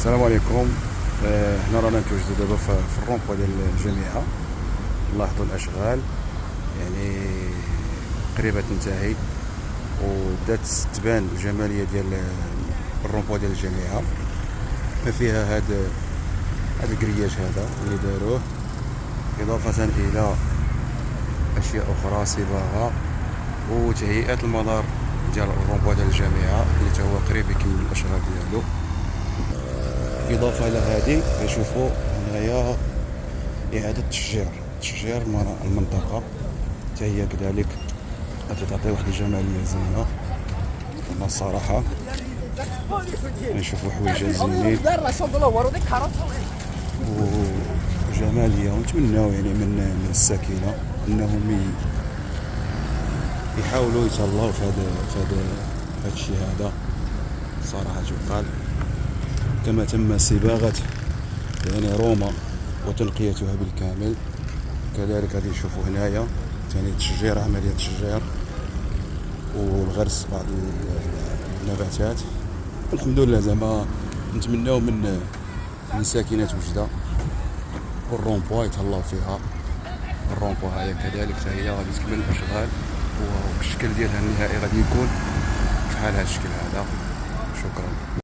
السلام عليكم. هنا رانا نتواجدوا دابا في الرومبو ديال الجامعه. نلاحظوا الاشغال يعني قريبه تنتهي، وبدات تبان الجماليه ديال الرومبو ديال الجامعه. فيها هذا الكرياج هذا اللي داروه، اضافه الى اشياء اخرى، صباغه وتهيئه المنار ديال الرومبو ديال الجامعه اللي تا هو قريب يكمل الاشغال ديالو. إضافة إلى هذه كنشوفوا هنايا إعادة تشجير المنطقة، حتى هي كذلك غتعطي واحد الجمالية زينة. أنا الصراحة نشوفوا حوايج زينين وجمالية، ونتمناو يعني من الساكنة أنهم يحاولوا يتهلاو في هذا الشيء هذا. صراحة تقال كما تم صباغة يعني روما وتنقيتها بالكامل، كذلك غادي نشوفوا هنايا ثاني تشجير، عملية تشجير والغرس بعض النباتات. الحمد لله زعما نتمناو من ساكنة وجدة والرومبو يتهلاو فيها. الرومبو هي كذلك حتى هي غادي تكمل الاشغال، والشكل ديالها النهائي غادي يكون بحال هذا الشكل هذا. شكرا.